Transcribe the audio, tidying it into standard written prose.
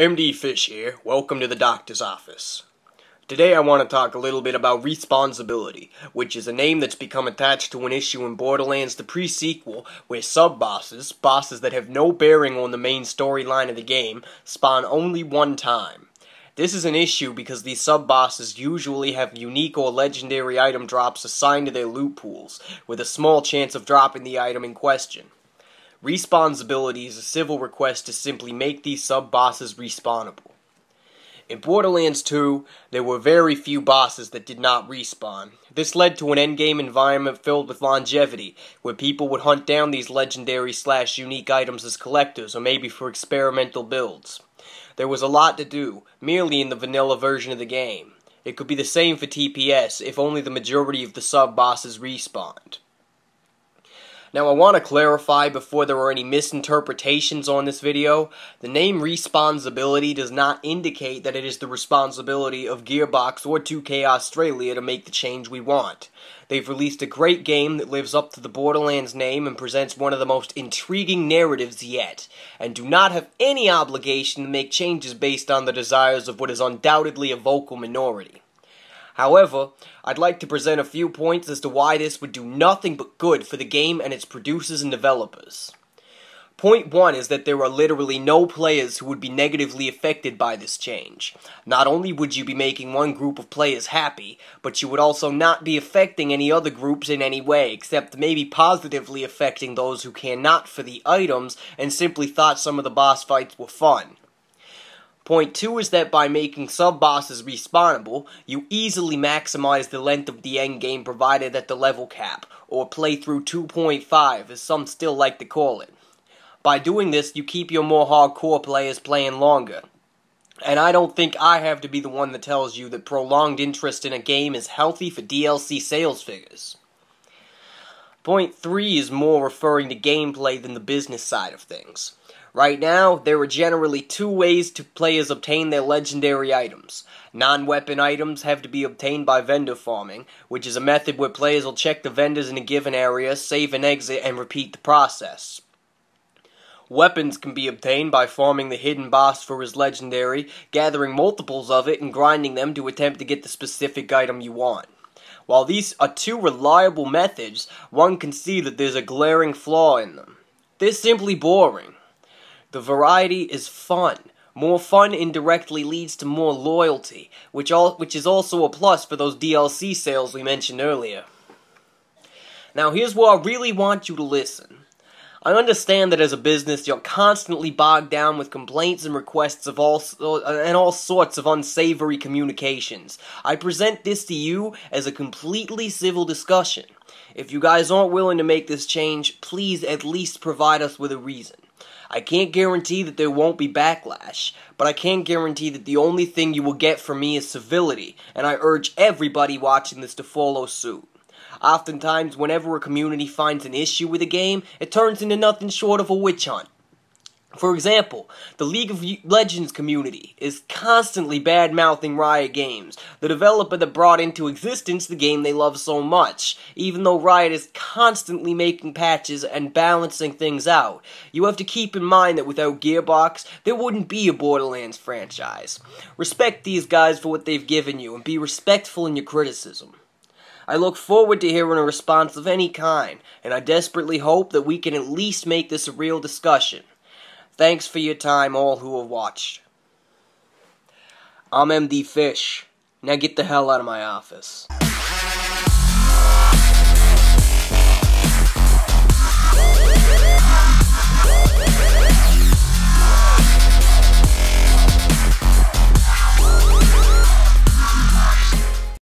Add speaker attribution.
Speaker 1: MD Fish here. Welcome to the doctor's office. Today I want to talk a little bit about responsibility, which is a name that's become attached to an issue in Borderlands the pre-sequel, where sub-bosses, bosses that have no bearing on the main storyline of the game, spawn only one time. This is an issue because these sub-bosses usually have unique or legendary item drops assigned to their loot pools, with a small chance of dropping the item in question. Respawnability is a civil request to simply make these sub-bosses respawnable. In Borderlands 2, there were very few bosses that did not respawn. This led to an endgame environment filled with longevity, where people would hunt down these legendary/unique items as collectors or maybe for experimental builds. There was a lot to do, merely in the vanilla version of the game. It could be the same for TPS if only the majority of the sub-bosses respawned. Now I want to clarify before there are any misinterpretations on this video, the name Respawnability does not indicate that it is the responsibility of Gearbox or 2K Australia to make the change we want. They've released a great game that lives up to the Borderlands name and presents one of the most intriguing narratives yet, and do not have any obligation to make changes based on the desires of what is undoubtedly a vocal minority. However, I'd like to present a few points as to why this would do nothing but good for the game and its producers and developers. Point 1 is that there are literally no players who would be negatively affected by this change. Not only would you be making one group of players happy, but you would also not be affecting any other groups in any way, except maybe positively affecting those who care not for the items and simply thought some of the boss fights were fun. Point 2 is that by making sub-bosses respawnable, you easily maximize the length of the endgame provided at the level cap, or playthrough 2.5 as some still like to call it. By doing this, you keep your more hardcore players playing longer. And I don't think I have to be the one that tells you that prolonged interest in a game is healthy for DLC sales figures. Point 3 is more referring to gameplay than the business side of things. Right now, there are generally two ways players obtain their legendary items. Non-weapon items have to be obtained by vendor farming, which is a method where players will check the vendors in a given area, save and exit, and repeat the process. Weapons can be obtained by farming the hidden boss for his legendary, gathering multiples of it, and grinding them to attempt to get the specific item you want. While these are two reliable methods, one can see that there's a glaring flaw in them. They're simply boring. The variety is fun. More fun indirectly leads to more loyalty, which is also a plus for those DLC sales we mentioned earlier. Now here's where I really want you to listen. I understand that as a business you're constantly bogged down with complaints and requests of all sorts of unsavory communications. I present this to you as a completely civil discussion. If you guys aren't willing to make this change, please at least provide us with a reason. I can't guarantee that there won't be backlash, but I can guarantee that the only thing you will get from me is civility, and I urge everybody watching this to follow suit. Oftentimes, whenever a community finds an issue with a game, it turns into nothing short of a witch hunt. For example, the League of Legends community is constantly bad-mouthing Riot Games, the developer that brought into existence the game they love so much, even though Riot is constantly making patches and balancing things out. You have to keep in mind that without Gearbox, there wouldn't be a Borderlands franchise. Respect these guys for what they've given you, and be respectful in your criticism. I look forward to hearing a response of any kind, and I desperately hope that we can at least make this a real discussion. Thanks for your time, all who have watched. I'm MD Fish. Now get the hell out of my office.